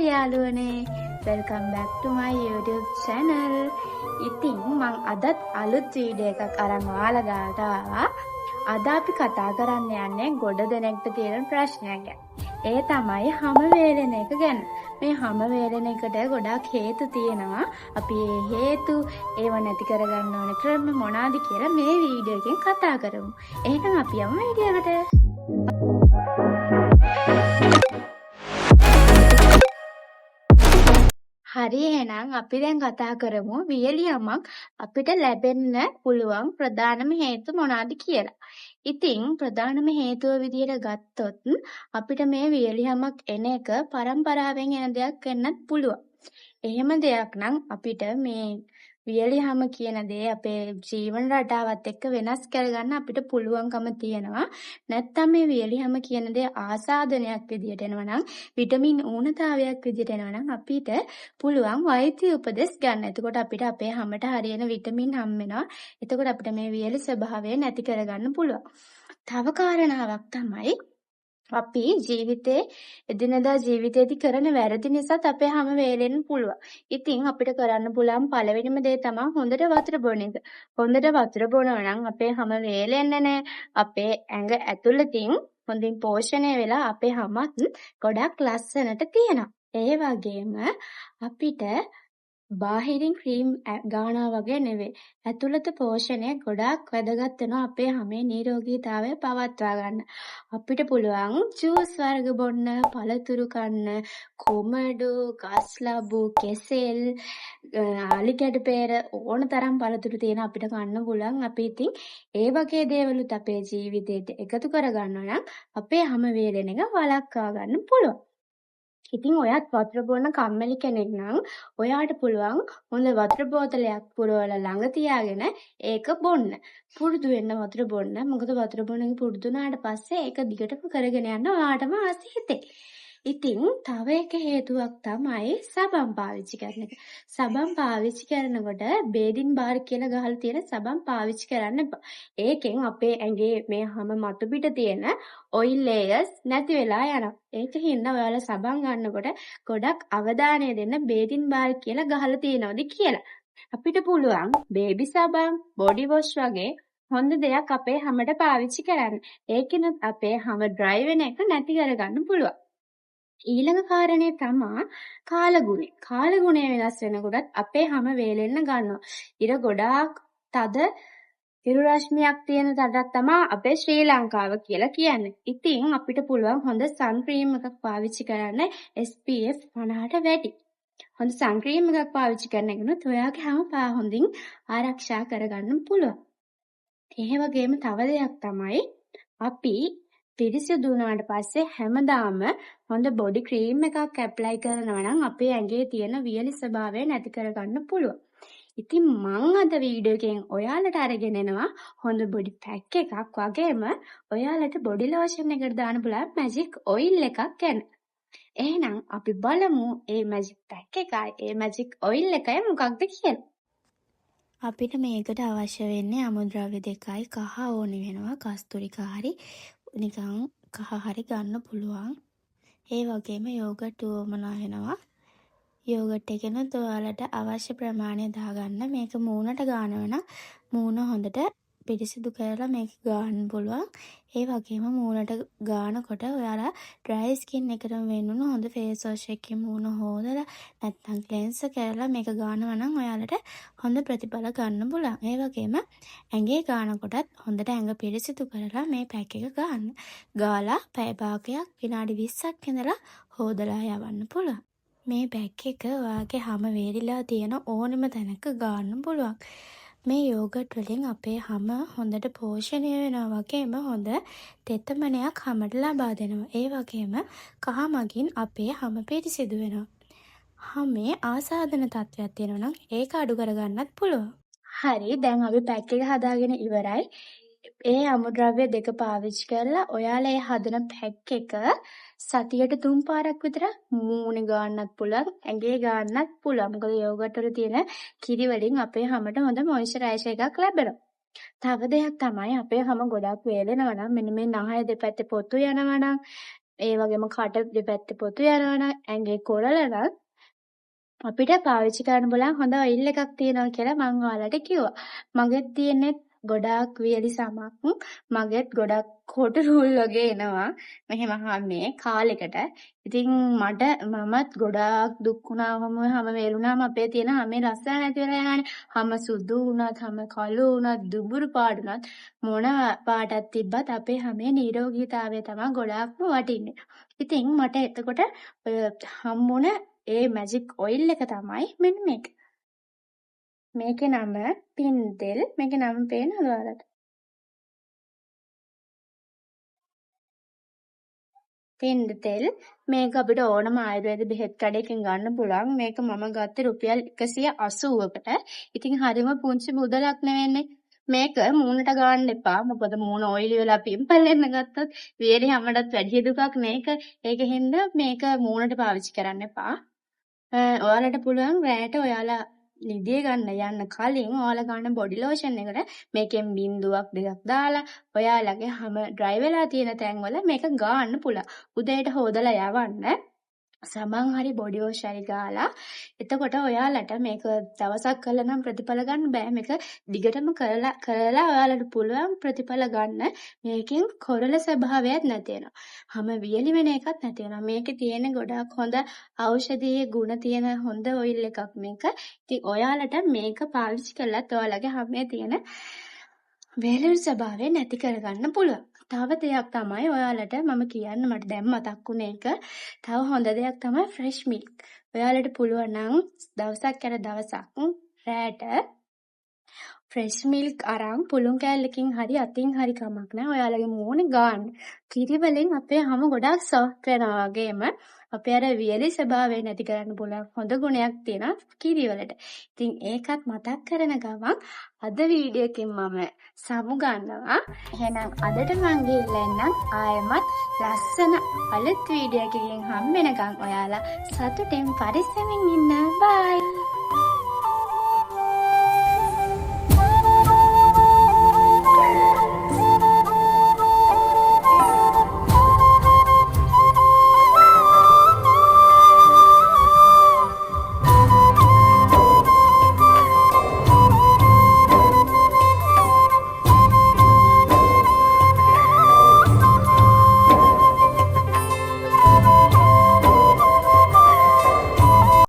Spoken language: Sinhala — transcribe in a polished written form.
යාළුවනේ welcome back to my YouTube channel. ඉතින් මම අදත් අලුත් වීඩියෝ එකක් අරන් ඔයාලා ගාවට ආවා. අද අපි කතා කරන්න යන්නේ ගොඩ දෙනෙක්ට තියෙන ප්‍රශ්නයක් ගැන. ඒ තමයි හැම වේලෙන එක ගැන. මේ හැම වේලෙන එකට ගොඩාක් හේතු තියෙනවා. අපි මේ හේතු ඒව නැති කරගන්න ඕන ක්‍රම මොනවාද කියලා මේ වීඩියෝ එකෙන් කතා කරමු. එහෙනම් අපි යමු වීඩියෝ එකට. හරි එහෙනම් අපි දැන් කතා කරමු වියලියමක් අපිට ලැබෙන්න පුළුවන් ප්‍රධානම හේතු මොනවාද කියලා. ඉතින් ප්‍රධානම හේතුව විදියට ගත්තොත් අපිට මේ වියලියමක් එන එක පරම්පරාවෙන් එන දෙයක් වෙන්නත් පුළුවන්. එහෙම දෙයක් නම් අපිට මේ වියලියම කියන දේ අපේ ජීවන රටාවත් එක්ක වෙනස් කරගන්න අපිට පුළුවන්කම තියෙනවා. නැත්නම් මේ වියලියම කියන දේ ආසාදනයක් විදියට එනවා නම් විටමින් ඌනතාවයක් විදියට එනවා නම් අපිට පුළුවන් වෛද්‍ය උපදෙස් ගන්න. එතකොට අපිට අපේ හැමට හරියන විටමින් හම් වෙනවා. එතකොට අපිට මේ වියලි ස්වභාවය නැති කරගන්න පුළුවන්. තව කාරණාවක් තමයි අපි ජීවිතේ එදිනදා ජීවිතේදී කරන වැරදි නිසාත් අපේ හැම වේලෙන්න පුළුවන්. ඉතින් අපිට කරන්න පුළුවන් පළවෙනිම දේ තමයි හොඳට වතුර බොන එක. හොඳට වතුර බොනවා නම් අපේ හැම වේලෙන්නේ නැහැ. අපේ ඇඟ ඇතුළතින් හොඳින් පෝෂණය වෙලා අපේ හැමත් ගොඩක් ලස්සනට තියෙනවා. ඒ වගේම අපිට බාහිරින් ක්‍රීම් ගානවා වගේ නෙවෙයි. ඇතුළත පෝෂණය ගොඩාක් වැදගත් වෙනවා අපේ හැමේ නිරෝගීතාවය පවත්වා ගන්න. අපිට පුළුවන් ජූස් වර්ග බොන්න, පළතුරු කන්න, කොමඩු, ගස් ලැබු, කෙසෙල්, අලිකැට peer ඕන තරම් පළතුරු තියෙන අපිට කන්න පුළුවන්. අපි ඉතින් ඒ වගේ දේවලුත් අපේ ජීවිතේට එකතු කරගන්නවා නම් අපේ හැම වේලෙන එක වළක්වා ගන්න පුළුවන්. ඉතින් ඔයත් වතුර බොන කම්මැලි කෙනෙක් නම් ඔයාට පුළුවන් හොඳ වතුර බෝතලයක් පුරවලා ළඟ තියාගෙන ඒක බොන්න. පුරුදු වෙන්න වතුර බොන්න. මොකද වතුර බොන එක පුරුදු වුණාට පස්සේ ඒක දිගටම කරගෙන යන්න ඔයාටම ආසි හිතේ. ඉතින් තව එක හේතුවක් තමයි සබන් පාවිච්චි කරන එක. සබන් පාවිච්චි කරනකොට බේඩින් බාර් කියලා ගහලා තියෙන සබන් පාවිච්චි කරන්න එපා. ඒකෙන් අපේ ඇඟේ මේ හැම මතු පිට තියෙන ඔයිල් ලේයර්ස් නැති වෙලා යනවා. ඒකින් ඔයාලා සබන් ගන්නකොට ගොඩක් අවධානය දෙන්න බේඩින් බාර් කියලා ගහලා තියෙනවද කියලා. අපිට පුළුවන් බේබි සබන්, බොඩි වොෂ් වගේ හොඳ දෙයක් අපේ හැමට පාවිච්චි කරන්න. ඒකිනුත් අපේ හැම ඩ්‍රයි වෙන එක නැති කරගන්න පුළුවන්. ඊළඟ කාරණේ තමයි කාලගුණය. කාලගුණය වෙනස් වෙනකොටත් අපේ හැම වේලෙන්න ගන්නවා. ඉර ගොඩාක් තද ඉරු රශ්මියක් තියෙන රටක් තමයි අපේ ශ්‍රී ලංකාව කියලා කියන්නේ. ඉතින් අපිට පුළුවන් හොඳ සන් ක්‍රීම් එකක් පාවිච්චි කරන්න SPF 50ට වැඩි. හොඳ සන් ක්‍රීම් එකක් පාවිච්චි කරන එකනොත් ඔයාගේ හැම පා හොඳින් ආරක්ෂා කරගන්න පුළුවන්. ඒ වගේම තව දෙයක් තමයි අපි පිරිසිදු වුණාට පස්සේ හැමදාම හොඳ බොඩි ක්‍රීම් එකක් ඇප්ලයි කරනවා නම් අපේ ඇඟේ තියෙන වියලි ස්වභාවය නැති කරගන්න පුළුවන්. ඉතින් මම අද වීඩියෝ එකෙන් ඔයාලට අරගෙන එනවා හොඳ බොඩි පැක් එකක් වගේම ඔයාලට බොඩි ලෝෂන් එකට දාන්න පුළුවන් මැජික් ඔයිල් එකක් ගැන. එහෙනම් අපි බලමු මේ මැජික් පැක් එකයි මේ මැජික් ඔයිල් එකයි මොකක්ද කියලා. අපිට මේකට අවශ්‍ය වෙන්නේ අමුද්‍රව්‍ය දෙකයි. කහ ඕනේ වෙනවා. කස්තුරිකා හරි නිකන් කහ හරි ගන්න පුළුවන්. ඒ වගේම යෝගට් උවමනා වෙනවා. යෝගට් එකෙනුත් ඔයාලට අවශ්‍ය ප්‍රමාණය දාගන්න. මේක මූණට ගන්නවා නම් මූණ හොඳට පිරිසිදු කරලා මේක ගන්න පුළුවන්. ඒ වගේම මූණට ගානකොට ඔයාලා ඩ්‍රයි ස්කින් එකටම වෙන්නුන හොඳ ෆේස් වොෂ් එකකින් මූණ හොදලා නැත්නම් ක්ලෙන්ස් කරලා මේක ගන්නවා නම් ඔයාලට හොඳ ප්‍රතිඵල ගන්න පුළුවන්. ඒ වගේම ඇඟේ ගානකොටත් හොඳට ඇඟ පිරිසිදු කරලා මේ පැක් එක ගන්න. ගාලා පැය භාගයක් විනාඩි 20ක් ඉඳලා හොදලා යවන්න පුළුවන්. මේ පැක් එක ඔයාගේ හැම වේලිලා තියෙන ඕනෙම තැනක ගන්න පුළුවන්. මේ යෝගට් වලින් අපේ හැම හොඳට පෝෂණය වෙනවා වගේම හොඳ තෙතමනයක් හැමට ලබා දෙනවා. ඒ වගේම කහ මගින් අපේ හැම පිරිසිදු වෙනවා. හැමේ ආසාදන තත්ත්වයක් තියෙනවා නම් ඒක අඩු කරගන්නත් පුළුවන්. හරි දැන් අපි පැක් එක හදාගෙන ඉවරයි. ඒ අමුද්‍රව්‍ය දෙක පාවිච්චි කරලා ඔයාලා ඒ හදන පැක් එක සතියට 3 පාරක් විතර මූණේ ගන්නත් පුළුවන් ඇඟේ ගන්නත් පුළුවන්. මොකද යෝගට් වල තියෙන කිරි වලින් අපේ හැමට හොඳ මොයිස්චරයිසර් එකක් ලැබෙනවා. තව දෙයක් තමයි අපේ හැම ගොඩක් වේලෙනවා නම් මෙන්න මේ නහය දෙපැත්තේ පොතු යනවා නම් ඒ වගේම කට දෙපැත්තේ පොතු යනවා නම් ඇඟේ කොරළ නම් අපිට පාවිච්චි කරන්න බලන් හොඳ ඔයිල් එකක් තියෙනවා කියලා මම ඔයාලට කිව්වා. මගෙත් තියෙන්නේ ගොඩාක් වියලි සමක්. මගෙත් ගොඩක් කොටු රූල් වගේ එනවා. මෙහෙම මේ කාලෙකට. ඉතින් මමත් ගොඩාක් දුක් වුණාම හැම වේලුණාම අපේ තියෙන හැමේ රස්සාව නැති වෙලා යනවානේ. හැම සුදු වුණත්, හැම කළු වුණත්, දුඹුරු පාට වුණත් මොන පාටක් තිබ්බත් අපේ හැමේ නිරෝගීතාවය තමයි ගොඩාක්ම වටින්නේ. ඉතින් මට එතකොට ඔය හම්බුණ ඒ මැජික් ඔයිල් එක තමයි මෙන්න මේක. මේකේ නම පින්තෙල්. මේකේ නම පේනවද ඔයාලට? පින්තෙල්. මේක අපිට ඕනම ආයුර්වේද බෙහෙත් කඩේකින් ගන්න පුළුවන්. මේක මම ගත්තේ රුපියල් 180කට. ඉතින් හරිම පුංචි මුදලක් නෙවෙන්නේ. මේක මූණට ගන්න එපා. මොකද මූණ ඔයිලි වෙලා පිම්පල් එන්න ගත්තොත් වියලි හැමඩත් වැඩි දුකක් නේක. ඒකෙන්ද මේක මූණට පාවිච්චි කරන්න එපා. ඔයාලට පුළුවන් රැයට ඔයාලා නිදිය ගන්න යන්න කලින් ඔයාලා ගන්න බොඩි ලෝෂන් එකට මේකෙන් බින්දුවක් දෙකක් දාලා ඔයාලගේ හැම ඩ්‍රයි වෙලා තියෙන තැන්වල මේක ගාන්න පුළුවන්. උදේට හොදලා යවන්න. සමන් හරි බොඩි වොෂ් හරි ගාලා එතකොට ඔයාලට මේක දවසක් කළා නම් ප්‍රතිඵල ගන්න බෑ. මේක දිගටම කරලා ඔයාලට පුළුවන් ප්‍රතිඵල ගන්න. මේකෙන් කොරළ ස්වභාවයක් නැති වෙනවා. හැම වියලි වෙන එකක් නැති වෙනවා. මේකේ තියෙන ගොඩක් හොඳ ඖෂධීය ගුණ තියෙන හොඳ ඔයිල් එකක් මේක. ඉතින් ඔයාලට මේක පාවිච්චි කළත් ඔයාලගේ හැමේ තියෙන වේලුණු ස්වභාවය නැති කරගන්න පුළුවන්. තව දෙයක් තමයි ඔයාලට මම කියන්න මට දැන් මතක් වුණේ එක. තව හොඳ දෙයක් තමයි ෆ්‍රෙෂ් මිල්ක්. ඔයාලට පුළුවන් නම් දවසක් යන දවසක් රැට ෆ්‍රෙෂ් මිල්ක් අරන් පුළුන් කෑල්ලකින් හරි අතින් හරි කමක් නැහැ. ඔයාලගේ මූණේ ගාන්න. කිරි වලින් අපේ හැම ගොඩාක් සොෆ්ට් වෙනවා වගේම අපේ අර වියලි ස්වභාවය නැති කරන්න පුළුවන් හොඳ ගුණයක් තියෙනවා කිරි වලට. ඉතින් ඒකත් මතක් කරන ගමන් අද වීඩියෝ එකෙන් මම සමු ගන්නවා. එහෙනම් අදට මං ගිහිල්ලා එන්නම්. ආයෙමත් ලස්සන අලුත් වීඩියෝ එකකින් හම්බ වෙනකන් ඔයාලා සතුටින් පරිස්සමින් ඉන්න. බයි.